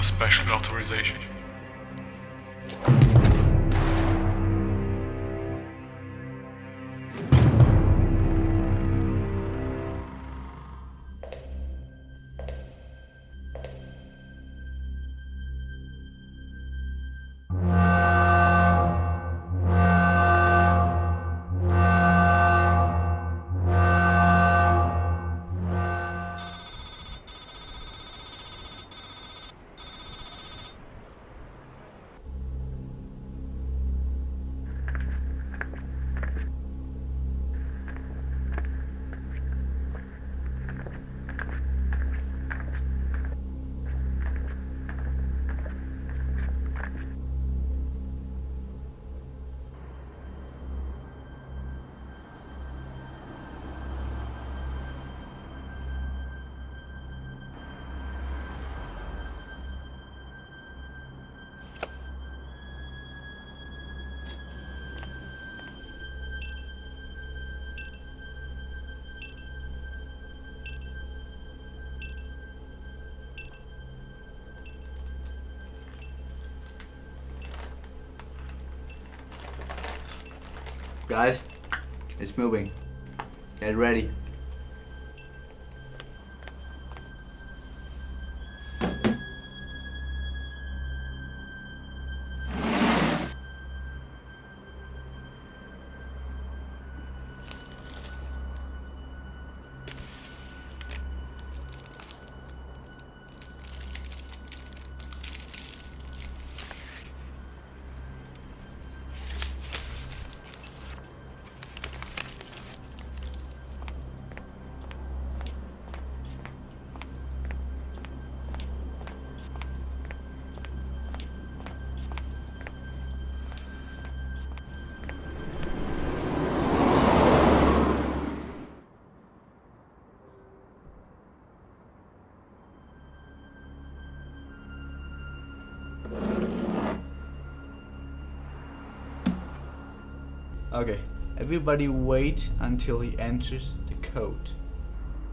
special authorization? Guys, it's moving. Get ready. Okay, everybody wait until he enters the code.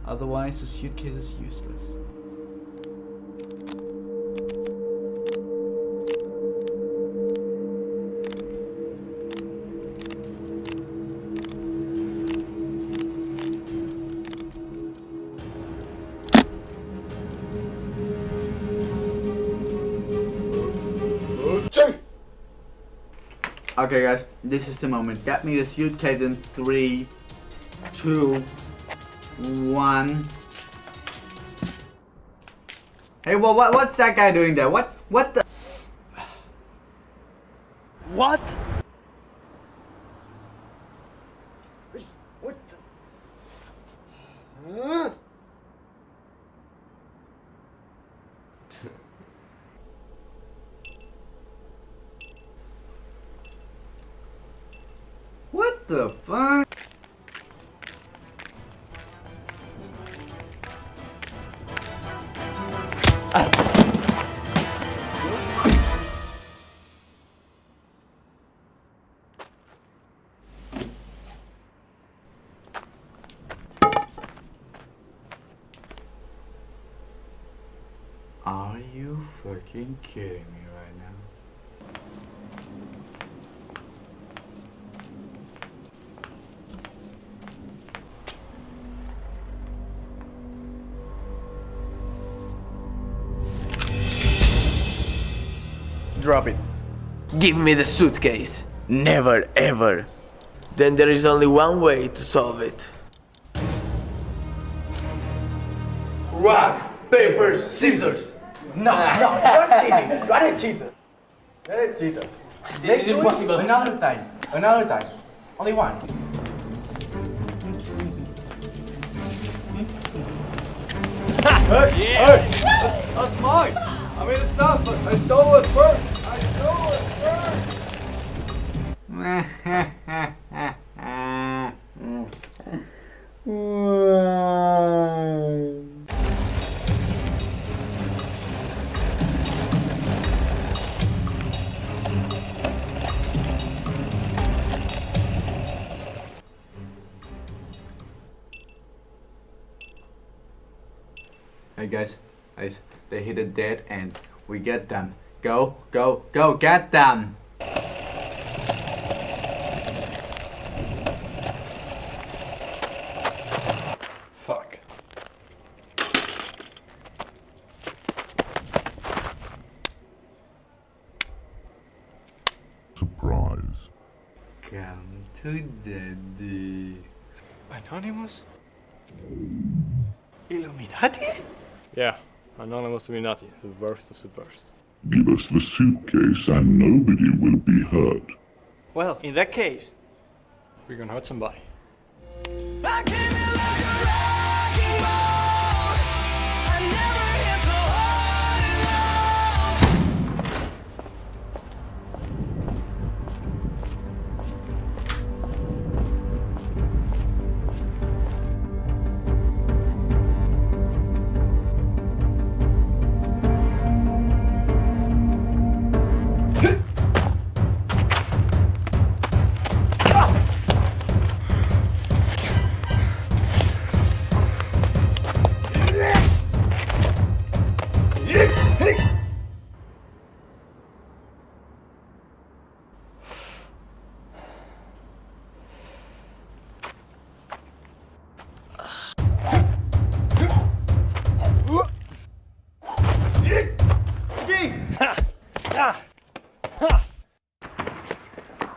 Otherwise the suitcase is useless. Okay guys, this is the moment. Get me the suitcase in 3, 2, 1. Hey, well, what's that guy doing there? What the? What? What the? Huh? What the fuck? Are you fucking kidding me right now? Drop it. Give me the suitcase. Never ever. Then there is only one way to solve it. Rock, paper, scissors. No, you're cheating. You're a cheater. You're a cheater. Let's do it another time. Another time. Only one. Hey, that's mine. I mean, it's not, but I stole it first. I stole it Hey guys, they hit a dead end. We get them. Go, go, go, get them! Fuck. Surprise. Come to daddy. Anonymous? Illuminati? Yeah, Anonymous Illuminati, the worst of the worst. Give us the suitcase and nobody will be hurt. Well, in that case, we're gonna hurt somebody. I came in like a wrecking ball. I never hit so hard in love.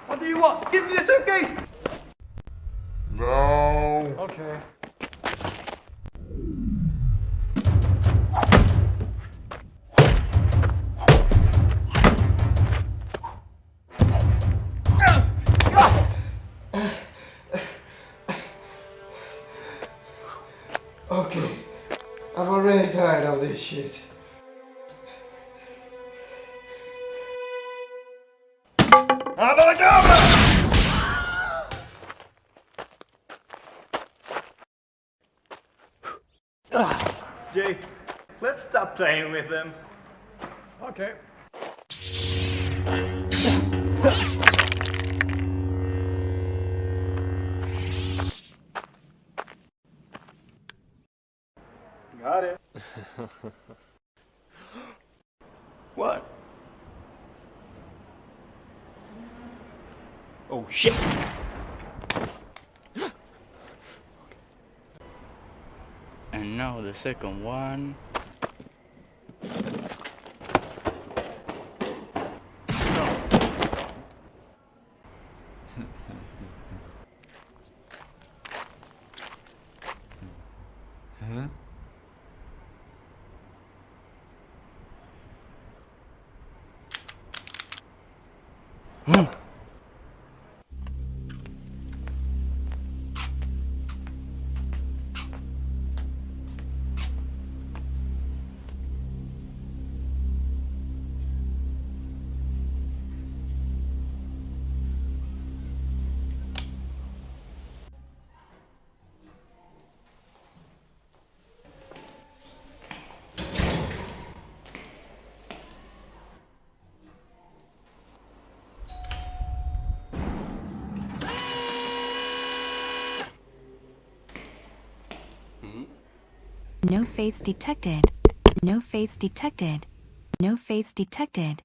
What do you want? Give me the suitcase! No. Okay. Okay, I'm already tired of this shit. Jay, let's stop playing with them. Okay. Got it. What? Oh shit! And now the second one. Huh? No face detected. No face detected. No face detected.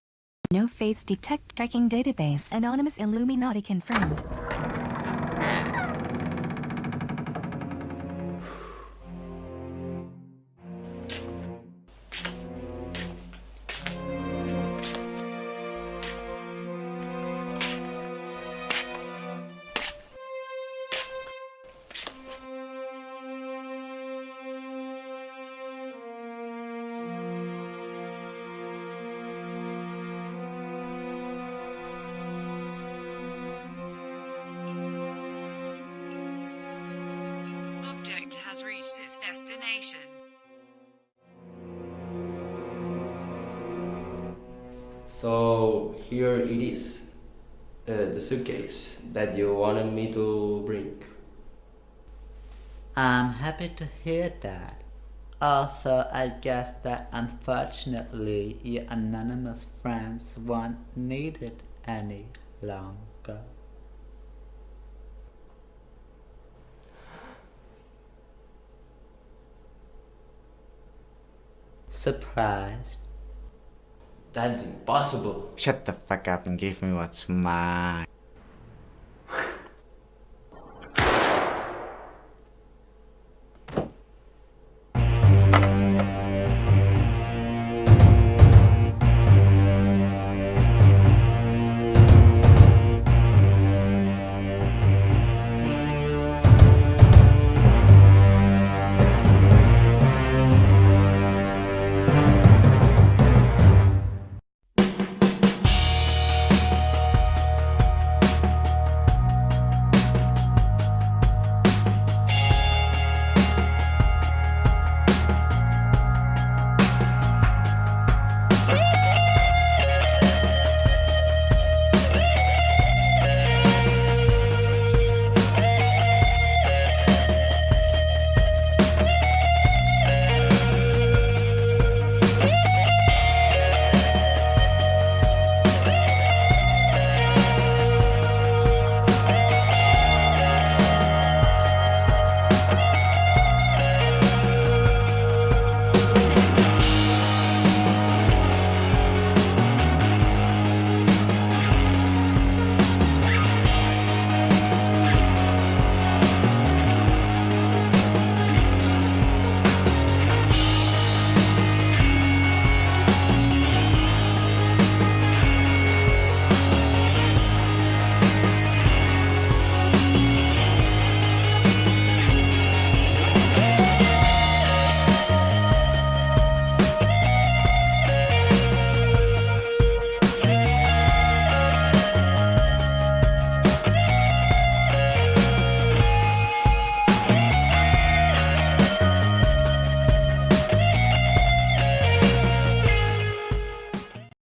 No face detect. Tracking database. Anonymous Illuminati confirmed. Object has reached its destination. So here it is, the suitcase that you wanted me to bring. I'm happy to hear that. Also, I guess that unfortunately your anonymous friends won't need it any longer. Surprised? That's impossible. Shut the fuck up and give me what's mine.